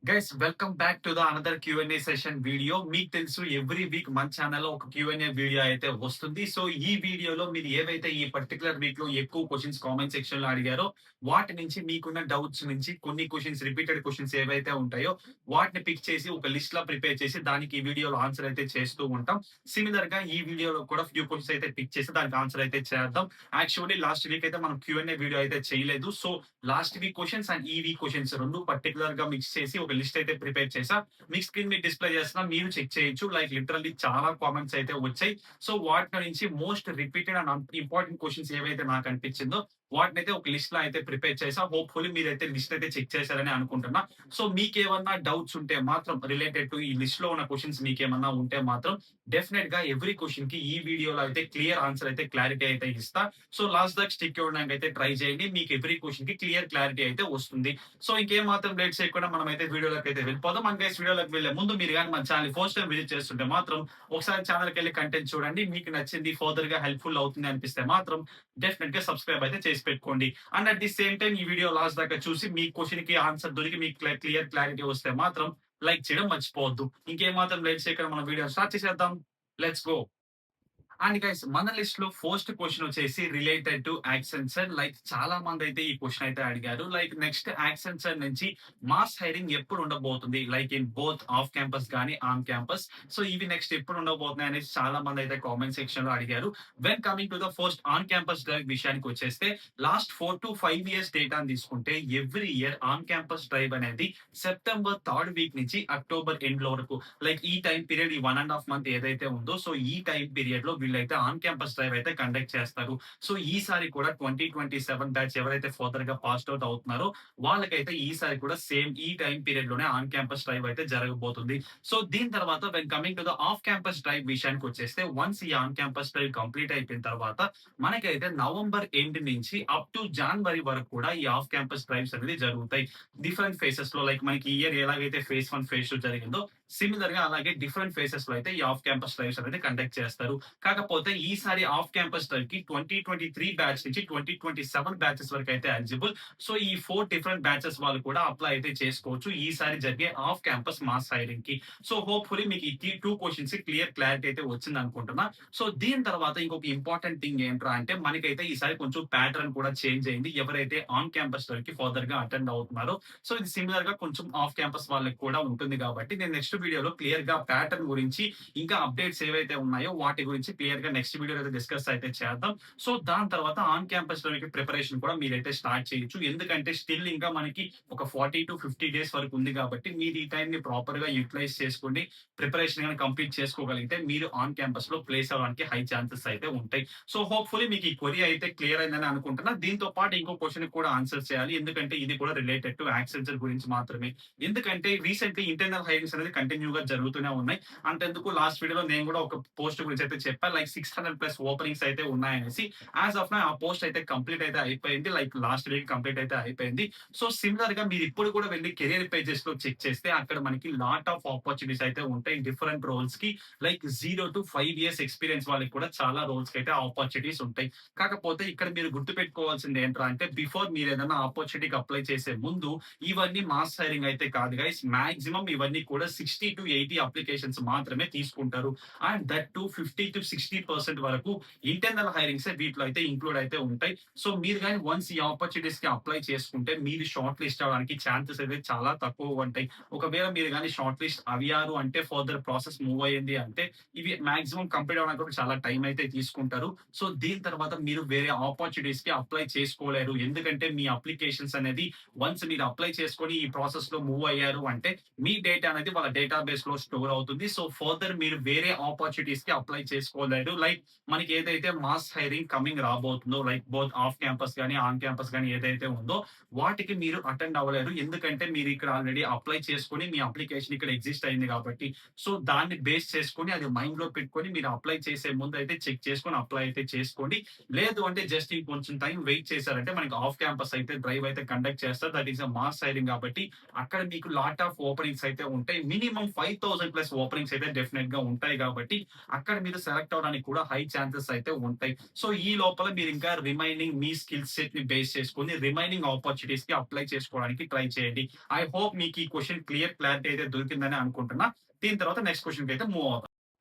Guys welcome back to the another Q&A session video. మీకు తెలుసు every week మన ఛానల్‌లో ఒక Q&A వీడియో అయితే వస్తుంది. సో ఈ వీడియోలో మీరు ఏవైతే ఈ పర్టిక్యులర్ వీక్‌లో ఎక్కువ క్వెషన్స్ కామెంట్ సెక్షన్‌లో అడిగారో వాటి నుంచి మీకున్న డౌట్స్ నుంచి కొన్ని క్వెషన్స్ రిపీటెడ్ క్వెషన్స్ ఏవైతే ఉంటాయో వాటిని పిక్ చేసి ఒక లిస్ట్‌లా ప్రిపేర్ చేసి దానికి ఈ వీడియోలో ఆన్సర్ అయితే చేస్తూ ఉంటాం. సిమిలర్‌గా ఈ వీడియోలో కూడా ఫ్యూ క్వెషన్స్ అయితే పిక్ చేసి దానికి ఆన్సర్ అయితే చేద్దాం. యాక్చువల్లీ లాస్ట్ వీక్ అయితే మనం Q&A వీడియో అయితే చేయలేదు. So last week questions and ఈ వీక్ క్వెషన్స్ 2 పర్టిక్యులర్‌గా మిక్స్ చేసి ఒక లిస్ట్ అయితే ప్రిపేర్ చేశా. మీ స్క్రీన్ మీద డిస్‌ప్లే చేస్తున్నా. మీరు చెక్ చేయొచ్చు. లైక్ లిటరల్లీ చాలా కామెంట్స్ అయితే వచ్చాయి. సో వాటిలో నుంచి most repeated and important questions ఏవైతే నాకు అనిపించిందో వాటినైతే ఒక లిస్ట్‌లో అయితే ప్రిపేర్ చేశా. హోప్‌ఫుల్లీ మీరైతే లిస్ట్ అయితే చెక్ చేశారని అనుకుంటున్నా. సో మీకేమన్నా డౌట్స్ ఉంటే మాత్రం రిలేటెడ్ టు ఈ లిస్ట్‌లో ఉన్న క్వెషన్స్ మీకేమన్నా ఉంటే మాత్రం డెఫినెట్‌గా ఎవ్రీ క్వెషన్‌కి ఈ వీడియోలో అయితే క్లియర్ ఆన్సర్ అయితే క్లారిటీ అయితే ఇస్తా. సో లాస్ట్ దాకా స్టిక్ అవ్వడానికి అయితే ట్రై చేయండి. మీకు ఎవ్రీ క్వెషన్‌కి క్లియర్ క్లారిటీ అయితే వస్తుంది. సో ఇంకేం మాత్రం లేట్ చేయకుండా మనమైతే వీడియోలోకి అయితే వెళ్ళిపోదాం. అండ్ గైస్ వీడియోలోకి వెళ్ళే ముందు మీరు గాని మన ఛానెల్‌ని ఫస్ట్ టైమ్ విజిట్ చేస్తుంటే మాత్రం ఒకసారి ఛానెల్‌కెళ్ళి కంటెంట్ చూడండి. మీకు నచ్చింది ఫర్దర్‌గా హెల్ప్‌ఫుల్ అవుతుంది అనిపిస్తే మాత్రం డెఫినెట్‌గా సబ్స్క్రైబ్ అయితే చేసి పెట్టుకోండి. And at the same time ఈ వీడియో లాస్ట్ దాకా చూసి మీ క్వెషన్‌కి ఆన్సర్ దొరికి మీకు క్లియర్ క్లారిటీ వస్తే మాత్రం లైక్ చేయడం మర్చిపోవద్దు. ఇంకేం మాత్రం లేట్ చేయకుండా మన వీడియో స్టార్ట్ చేసేద్దాం. Let's go. అండ్ గైస్ మన లిస్ట్ లో ఫస్ట్ క్వశ్చన్ వచ్చేసి రిలేటెడ్ టు యాక్సెంచర్. లైక్ చాలా మంది అయితే ఈ క్వశ్చన్ అయితే అడిగారు. లైక్ నెక్స్ట్ యాక్సెంచర్ నుంచి మాస్ హైరింగ్ ఎప్పుడు ఉండబోతుంది, like in both of campus కానీ ఆన్ క్యాంపస్. సో ఇవి నెక్స్ట్ ఎప్పుడు ఉండబోతున్నాయి అనేసి చాలా మంది అయితే కామెంట్ సెక్షన్ లో అడిగారు. When coming to the first on campus drive విషయానికి వచ్చేస్తే లాస్ట్ 4 to 5 years డేటాను తీసుకుంటే every year on campus drive అనేది సెప్టెంబర్ థర్డ్ వీక్ నుంచి అక్టోబర్ ఎండ్ లో వరకు, లైక్ ఈ టైం పీరియడ్, ఈ 1.5 month ఏదైతే ఉందో, సో ఈ టైం పీరియడ్ లో వీళ్ళైతే ఆన్ క్యాంపస్ డ్రైవ్ అయితే కండక్ట్ చేస్తారు. సో ఈసారి కూడా 2027 బ్యాచ్ ఎవరైతే ఫర్దర్ గా పాస్డ్ అవుట్ అవుతున్నారో వాళ్ళకైతే ఈసారి కూడా సేమ్ ఈ టైం పీరియడ్ లోనే ఆన్ క్యాంపస్ డ్రైవ్ అయితే జరగబోతుంది. సో దీని తర్వాత when coming to the off campus drive విషయానికి వచ్చేస్తే వన్స్ ఈ ఆన్ క్యాంపస్ డ్రైవ్ కంప్లీట్ అయిపోయిన తర్వాత మనకైతే నవంబర్ ఎండ్ నుంచి అప్ టు జనవరి వరకు కూడా ఈ ఆఫ్ క్యాంపస్ డ్రైవ్స్ అనేది జరుగుతాయి. డిఫరెంట్ ఫేసెస్ లో, లైక్ మనకి ఈ ఇయర్ ఎలాగైతే ఫేజ్ 1 ఫేజ్ 2 జరిగిందో సిమిలర్ గా అలాగే డిఫరెంట్ ఫేసెస్ లో అయితే ఈ ఆఫ్ క్యాంపస్ డ్రైవ్స్ అనేది కండక్ట్ చేస్తారు. కాకపోతే ఈసారి ఆఫ్ క్యాంపస్ డ్రైవ్ కి 2023 బ్యాచ్ నుంచి 2027 బ్యాచెస్ వరకు అయితే ఎలిజిబుల్. సో ఈ 4 డిఫరెంట్ బ్యాచెస్ వాళ్ళు కూడా అప్లై అయితే చేసుకోవచ్చు ఈసారి జరిగే ఆఫ్ క్యాంపస్ మాస్ హైరింగ్ కి. సో హోప్ఫుల్లీ మీకు ఈ 2 క్వశ్చన్స్ క్లియర్ క్లారిటీ అయితే వచ్చింది అనుకుంటున్నా. సో దీని తర్వాత ఇంకొక ఇంపార్టెంట్ థింగ్ ఏంట్రా అంటే మనకైతే ఈసారి కొంచెం ప్యాటర్న్ కూడా చేంజ్ అయింది. ఎవరైతే ఆన్ క్యాంపస్ డ్రైవ్ కి ఫర్దర్ గా అటెండ్ అవుతున్నారో, సో ఇది సిమిలర్ గా కొంచెం ఆఫ్ క్యాంపస్ వాళ్ళకి కూడా ఉంటుంది కాబట్టి నేను నెక్స్ట్ వీడియోలో క్లియర్ గా ప్యాటర్న్ గురించి ఇంకా అప్డేట్స్ ఏవైతే ఉన్నాయో వాటి గురించి క్లియర్ గా నెక్స్ట్ వీడియో అయితే డిస్కస్ అయితే చేద్దాం. సో దాని తర్వాత ఆన్ క్యాంపస్ ప్రిపరేషన్ కూడా మీరైతే స్టార్ట్ చేయొచ్చు. ఎందుకంటే స్టిల్ ఇంకా మనకి ఒక 40 to 50 days వరకు ఉంది కాబట్టి మీరు ఈ టైం ని ప్రాపర్ గా యూటిలైజ్ చేసుకోండి. ప్రిపరేషన్ కానీ కంప్లీట్ చేసుకోగలిగితే మీరు ఆన్ క్యాంపస్ లో ప్లేస్ అవ్వడానికి హై ఛాన్సెస్ అయితే ఉంటాయి. సో హోప్ఫుల్లీ మీకు ఈ క్వరీ అయితే క్లియర్ అయిందని అనుకుంటున్నా. దీంతో పాటు ఇంకో క్వశ్చన్ కూడా ఆన్సర్ చేయాలి. ఎందుకంటే ఇది కూడా రిలేటెడ్ టు యాక్సెంచర్ గురించి మాత్రమే. ఎందుకంటే రీసెంట్లీ ఇంటర్నల్ హైరింగ్స్ అనేది కంటిన్యూగా జరుగుతూనే ఉన్నాయి. అంతెందుకు లాస్ట్ వీడియోలో నేను కూడా ఒక పోస్ట్ గురించి అయితే చెప్పా, లైక్ 600+ ఓపెనింగ్స్ అయితే ఉన్నాయనేసి. యాజ్ ఆఫ్ నౌ ఆ పోస్ట్ అయితే కంప్లీట్ అయితే అయిపోయింది. లైక్ లాస్ట్ వీక్ కంప్లీట్ అయితే అయిపోయింది. సో సిమిలర్ గా మీరు ఇప్పుడు కూడా వెళ్ళి కెరియర్ పేజెస్ లో చెక్ చేస్తే అక్కడ మనకి లాట్ ఆఫ్ ఆపర్చునిటీస్ అయితే ఉంటాయి డిఫరెంట్ రోల్స్ కి. లైక్ 0 to 5 years ఎక్స్పీరియన్స్ వాళ్ళకి కూడా చాలా రోల్స్ కి అయితే ఆపర్చునిటీస్ ఉంటాయి. కాకపోతే ఇక్కడ మీరు గుర్తు పెట్టుకోవాల్సింది ఏంట్రా అంటే బిఫోర్ మీరు ఏదైనా ఆపర్చునిటీకి అప్లై చేసే ముందు ఇవన్నీ మాస్ హైరింగ్ అయితే కాదు గైస్. మాక్సిమం ఇవన్నీ కూడా 60 to 80 అప్లికేషన్స్ మాత్రమే తీసుకుంటారు. అండ్ దట్ టు 50 to 60% వరకు ఇంటర్నల్ హైరింగ్స్ వీటిలో అయితే ఇంక్లూడ్ అయితే ఉంటాయి. సో మీరు కానీ వన్స్ ఈ ఆపర్చునిటీస్ కి అప్లై చేసుకుంటే మీరు షార్ట్ లిస్ట్ అవడానికి ఛాన్సెస్ అయితే చాలా తక్కువ ఉంటాయి. ఒకవేళ మీరు కానీ షార్ట్ లిస్ట్ అయ్యారు అంటే ఫర్దర్ ప్రాసెస్ మూవ్ అయ్యింది అంటే ఇవి మాక్సిమం కంప్లీట్ అవ్వడానికి కూడా చాలా టైం అయితే తీసుకుంటారు. సో దీని తర్వాత మీరు వేరే ఆపర్చునిటీస్ కి అప్లై చేసుకోలేరు. ఎందుకంటే మీ అప్లికేషన్స్ అనేది వన్స్ మీరు అప్లై చేసుకొని ఈ ప్రాసెస్ లో మూవ్ అయ్యారు అంటే మీ డేటా అనేది వాళ్ళ డేటాబేస్ లో స్టోర్ అవుతుంది. సో ఫర్దర్ మీరు వేరే ఆపర్చునిటీస్ కి అప్లై చేసుకోలేరు. లైక్ మనకి ఏదైతే మాస్ హైరింగ్ కమింగ్ రాబోతుందో, లైక్ బోత్ ఆఫ్ క్యాంపస్ కానీ ఆన్ క్యాంపస్ కానీ ఏదైతే ఉందో వాటికి మీరు అటెండ్ అవ్వలేరు. ఎందుకంటే మీరు ఇక్కడ ఆల్రెడీ అప్లై చేసుకొని మీ అప్లికేషన్ ఇక్కడ ఎగ్జిస్ట్ అయింది కాబట్టి. సో దాన్ని బేస్ చేసుకొని అది మైండ్ లో పెట్టుకొని మీరు అప్లై చేసే ముందు అయితే చెక్ చేసుకొని అప్లై అయితే చేసుకోండి. లేదు అంటే జస్ట్ ఇంకొంచెం టైం వెయిట్ చేశారంటే మనకి ఆఫ్ క్యాంపస్ అయితే డ్రైవ్ అయితే కండక్ట్ చేస్తారు. That is a mass hiring కాబట్టి అక్కడ మీకు లాట్ ఆఫ్ ఓపెనింగ్స్ అయితే ఉంటాయి. మినిమం 5000+ ఓపెనింగ్స్ అయితే డెఫినెట్ గా ఉంటాయి కాబట్టి అక్కడ మీరు సెలెక్ట్ రావడానికి కూడా హై ఛాన్సెస్ అయితే ఉంటాయి. సో ఈ లోపల మీరు ఇంకా రిమైనింగ్ మీ స్కిల్ సెట్ ని బేస్ చేసుకొని రిమైనింగ్ ఆపర్చునిటీస్ కి అప్లై చేసుకోవడానికి ట్రై చేయండి. ఐ హోప్ మీకు ఈ క్వెషన్ క్లారిటీ అయితే దొరికిందని అనుకుంటున్నా. దీని తర్వాత నెక్స్ట్ క్వెషన్ కి అయితే మూవ్ అవుదాం.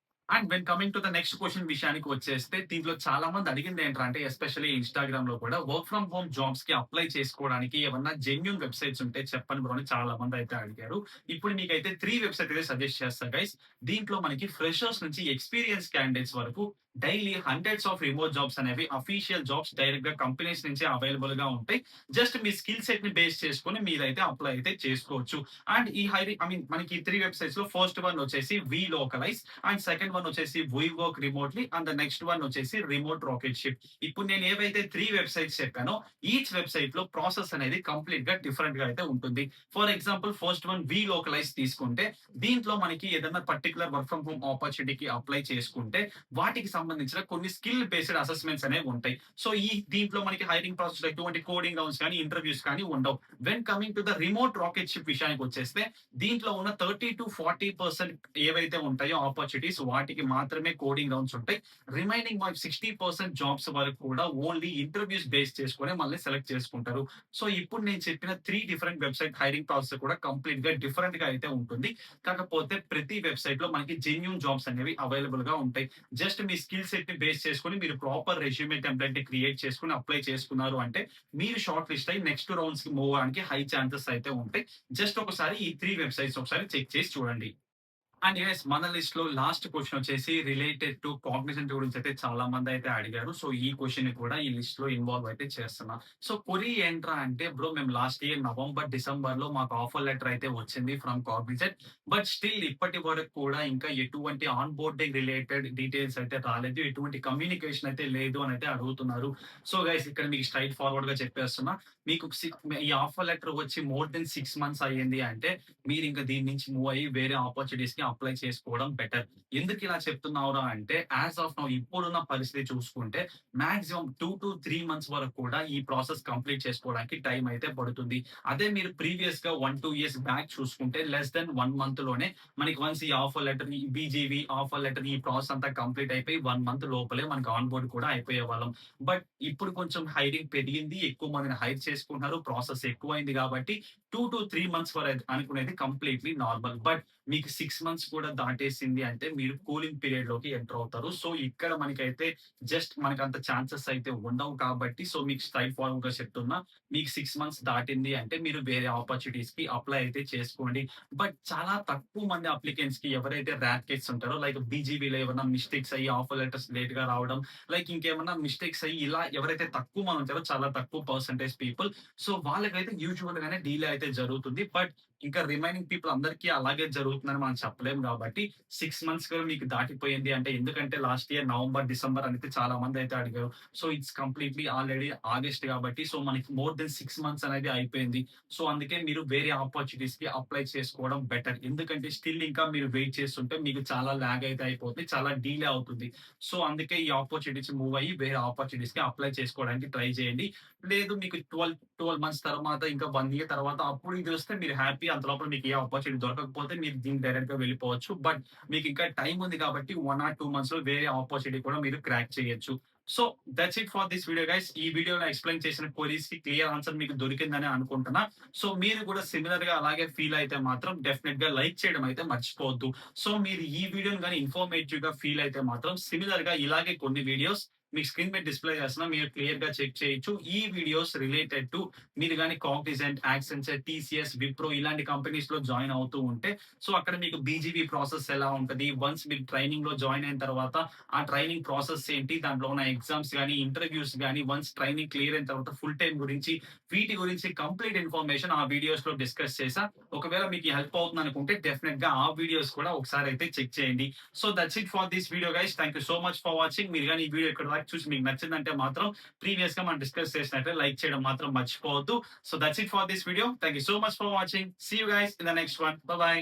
And when coming to the next question విషయానికి వచ్చేస్తే దీంట్లో చాలా మంది అడిగింది ఏంటంటే ఎస్పెషల్లీ ఇన్‌స్టాగ్రామ్ లో కూడా వర్క్ ఫ్రమ్ హోమ్ జాబ్స్ కి అప్లై చేసుకోవడానికి ఏమన్నా జెన్యూన్ వెబ్‌సైట్స్ ఉంటే చెప్పండి బ్రో అని చాలా మంది అయితే అడిగారు. ఇప్పుడు మీకైతే 3 వెబ్‌సైట్ అయితే సజెస్ట్ చేస్తా గైస్. దీంట్లో మనకి ఫ్రెషర్స్ నుంచి ఎక్స్‌పీరియన్స్ క్యాండిడేట్స్ వరకు daily hundreds of remote jobs అనేవి అఫీషియల్ జాబ్స్ డైరెక్ట్ గా కంపెనీస్ నుంచి అవైలబుల్ గా ఉంటాయి. జస్ట్ మీ స్కిల్ సెట్ ని బేస్ చేసుకొని మీరైతే అప్లై అయితే చేసుకోవచ్చు. అండ్ ఈ హైరింగ్ మనకి 3 వెబ్‌సైట్స్ లో ఫస్ట్ వన్ వచ్చేసి we localize and second one వచ్చేసి we work remotely and the next one వచ్చేసి రిమోట్ రాకెట్ షిప్. ఇప్పుడు నేను ఏవైతే 3 వెబ్‌సైట్స్ చెప్పానో ఈచ్ వెబ్‌సైట్ లో ప్రాసెస్ అనేది కంప్లీట్ గా డిఫరెంట్ గా అయితే ఉంటుంది. For example first one we localize తీసుకుంటే దీంట్లో మనకి ఏదైనా పర్టికులర్ వర్క్ ఫ్రమ్ హోమ్ ఆపర్చునిటీకి అప్లై చేసుకుంటే వాటికి సంబంధించిన కొన్ని స్కిల్ బేస్డ్ అసెస్మెంట్స్ అనేవి ఉంటాయి. సో దీంట్లో మనకి హైరింగ్ ప్రాసెస్ లో ఎటువంటి కోడింగ్ రౌండ్స్ కానీ ఇంటర్వ్యూస్ కానీ ఉండవు. When coming to the remote rocket ship విషయానికి వచ్చేస్తే దీంట్లో ఉన్న 30-40% ఏవైతే ఉంటాయో ఆపర్చునిటీస్ వాటికి మాత్రమే కోడింగ్ రౌండ్స్ ఉంటాయి. రిమైనింగ్ 60% జాబ్స్ వరకు కూడా ఓన్లీ ఇంటర్వ్యూస్ బేస్ చేసుకొని మళ్ళీ సెలెక్ట్ చేసుకుంటారు. సో ఇప్పుడు నేను చెప్పిన 3 డిఫరెంట్ వెబ్సైట్ హైరింగ్ ప్రాసెస్ కూడా కంప్లీట్ గా డిఫరెంట్ గా అయితే ఉంటుంది. కాకపోతే ప్రతి వెబ్సైట్ లో మనకి జెన్యూన్ జాబ్స్ అనేవి అవైలబుల్ గా ఉంటాయి. జస్ట్ మీ స్కిల్ సెట్ ని బేస్ చేసుకొని మీరు ప్రాపర్ రెజ్యూమే టెంప్లెట్ ని క్రియేట్ చేసుకొని అప్లై చేసుకున్నారు అంటే మీరు షార్ట్ లిస్ట్ అయ్యి నెక్స్ట్ రౌండ్స్ కి మూవ్ అవడానికి హై ఛాన్సెస్ అయితే ఉంటాయి. జస్ట్ ఒకసారి ఈ 3 వెబ్సైట్స్ ఒకసారి చెక్ చేసి చూడండి. అండ్ యెస్ మన లిస్ట్ లో లాస్ట్ క్వెషన్ వచ్చేసి రిలేటెడ్ టు కాగ్నిజెంట్ గురించి అయితే చాలా మంది అయితే అడిగారు. సో ఈ క్వెషన్ ని కూడా ఈ లిస్ట్ లో ఇన్వాల్వ్ అయితే చేస్తున్నా. సో కొరీ ఏంట్రా అంటే బ్రో మేము లాస్ట్ ఇయర్ నవంబర్, డిసెంబర్ లో మాకు ఆఫర్ లెటర్ అయితే వచ్చింది ఫ్రమ్ కాగ్నిజెంట్. బట్ స్టిల్ ఇప్పటి వరకు కూడా ఇంకా ఎటువంటి ఆన్ బోర్డింగ్ రిలేటెడ్ డీటెయిల్స్ అయితే రాలేదు. ఎటువంటి కమ్యూనికేషన్ అయితే లేదు అని అయితే అడుగుతున్నారు. సో గైస్ ఇక్కడ మీకు స్ట్రైట్ ఫార్వర్డ్ గా చెప్పేస్తున్నా. మీకు ఈ ఆఫర్ లెటర్ వచ్చి మోర్ దెన్ 6 మంత్స్ అయ్యింది అంటే మీరు ఇంకా దీని నుంచి మూవ్ అయ్యి వేరే ఆపర్చునిటీస్ కి అప్లై చేసుకోవడం బెటర్. ఎందుకు ఇలా చెప్తున్నావురా అంటే యాజ్ ఆఫ్ నౌ ఇప్పుడున్న పరిస్థితి చూసుకుంటే మాక్సిమం 2-3 మంత్స్ వరకు కూడా ఈ ప్రాసెస్ కంప్లీట్ చేసుకోవడానికి టైం అయితే పడుతుంది. అదే మీరు ప్రీవియస్ గా 1-2 ఇయర్స్ బ్యాక్ చూసుకుంటే లెస్ దెన్ 1 మంత్ లోనే మనకి వన్స్ ఈ ఆఫర్ లెటర్ ఈ బీజీవీ ఆఫర్ లెటర్ ఈ ప్రాసెస్ అంతా కంప్లీట్ అయిపోయి 1 మంత్ లోపలే మనకి ఆన్ బోర్డ్ కూడా అయిపోయే వాళ్ళం. బట్ ఇప్పుడు కొంచెం హైరింగ్ పెరిగింది. ఎక్కువ మందిని హైర్ చేసుకుంటున్నారు. ప్రాసెస్ ఎక్కువైంది కాబట్టి 2-3 మంత్స్ వరకు అనుకునేది కంప్లీట్‌లీ నార్మల్. బట్ మీకు 6 మంత్స్ కూడా దాటేసింది అంటే మీరు కూలింగ్ పీరియడ్ లోకి ఎంటర్ అవుతారు. సో ఇక్కడ మనకైతే జస్ట్ మనకంత ఛాన్సెస్ అయితే ఉండవు కాబట్టి సో మీకు స్ట్రెయిట్ ఫార్వర్డ్‌గా చెప్తున్నా. మీకు 6 మంత్స్ దాటింది అంటే మీరు వేరే ఆపర్చునిటీస్‌కి అప్లై అయితే చేసుకోండి. బట్ చాలా తక్కువ మంది అప్లికెంట్స్‌కి ఎవరైతే ర్యాట్ కేస్ ఉంటారో లైక్ బీజీబీలో ఏమన్నా మిస్టేక్స్ అయ్యి ఆఫర్ లెటర్స్ లేట్‌గా రావడం, లైక్ ఇంకేమన్నా మిస్టేక్స్ అయ్యి ఇలా ఎవరైతే తక్కువ మంది ఉంటారో చాలా తక్కువ పర్సెంటేజ్ పీపుల్ సో వాళ్ళకైతే యూజువల్ గానే డీలే అయితే జరుగుతుంది. బట్ ఇంకా రిమైనింగ్ పీపుల్ అందరికీ అలాగే జరుగుతుందని మనం చెప్పలేం కాబట్టి 6 మంత్స్ కూడా మీకు దాటిపోయింది అంటే ఎందుకంటే లాస్ట్ ఇయర్ నవంబర్, డిసెంబర్ అనేది చాలా మంది అయితే అడిగారు. So it's completely already August కాబట్టి సో మనకి మోర్ దెన్ 6 మంత్స్ అనేది అయిపోయింది. సో అందుకే మీరు వేరే ఆపర్చునిటీస్‌కి అప్లై చేసుకోవడం బెటర్. ఎందుకంటే స్టిల్ ఇంకా మీరు వెయిట్ చేస్తుంటే మీకు చాలా లాగ్ అయితే అయిపోతుంది. చాలా డీలే అవుతుంది. సో అందుకే ఈ ఆపర్చునిటీస్ మూవ్ అయ్యి వేరే ఆపర్చునిటీస్‌కి అప్లై చేసుకోవడానికి ట్రై చేయండి. లేదు మీకు 12 మంత్స్ తర్వాత ఇంకా 1 ఇయర్ తర్వాత అప్పుడు ఇది వస్తే మీరు హ్యాపీ. అంత లోపల మీకు ఏ ఆపర్చునిటీ దొరకకపోతే మీరు దీనికి డైరెక్ట్‌గా వెళ్ళిపోవచ్చు. బట్ మీకు ఇంకా టైమ్ ఉంది కాబట్టి 1 ఆర్ 2 మంత్స్‌లో వేరే ఆపర్చునిటీ కూడా మీరు క్రాక్ చేయొచ్చు. So that's it for this video guys. ఈ వీడియోలో ఎక్స్‌ప్లెయిన్ చేసిన క్వెరీస్‌కి క్లియర్ ఆన్సర్ మీకు దొరికిందని అనుకుంటున్నా. సో మీరు కూడా సిమిలర్‌గా అలాగే ఫీల్ అయితే మాత్రం డెఫినెట్‌గా లైక్ చేయడం అయితే మర్చిపోవద్దు. సో మీరు ఈ వీడియోని గాని ఇన్ఫర్మేటివ్‌గా ఫీల్ అయితే మాత్రం సిమిలర్‌గా ఇలాగే కొన్ని వీడియోస్ మీకు స్క్రీన్ మీద డిస్‌ప్లే చేస్తున్నా. మీరు క్లియర్‌గా చెక్ చేయొచ్చు. ఈ వీడియోస్ రిలేటెడ్ టు మీరు గాని కాగ్నిజెంట్, యాక్సెంచర్, టీసీఎస్, విప్రో ఇలాంటి కంపెనీస్‌లో జాయిన్ అవుతూ ఉంటే సో అక్కడ మీకు బీజీవీ ప్రాసెస్ ఎలా ఉంటది? వన్స్ మీరు ట్రైనింగ్‌లో జాయిన్ అయిన తర్వాత ఆ ట్రైనింగ్ ప్రాసెస్ ఏంటి? దాంట్లో ఉన్న ఎగ్జామ్స్ గాని, ఇంటర్వ్యూస్ గాని వన్స్ ట్రైనింగ్ క్లియర్ అయిన తర్వాత ఫుల్ టైమ్ గురించి వీటి గురించి కంప్లీట్ ఇన్ఫర్మేషన్ ఆ వీడియోస్‌లో డిస్కస్ చేశా. ఒకవేళ మీకు హెల్ప్ అవుతుంది అనుకుంటే డెఫినిట్‌గా ఆ వీడియోస్ కూడా ఒకసారి అయితే చెక్ చేయండి. So that's it for this video guys. Thank you so much for watching. మీరు గాని ఈ వీడియో ఇక్కడి వరకు చూసి మీకు నచ్చిందంటే మాత్రం ప్రీవియస్‌గా మనం డిస్కస్ చేసినట్టే లైక్ చేయడం మాత్రం మర్చిపోవద్దు. So that's it for this video. Thank you so much for watching. See you guys in the next one. Bye by.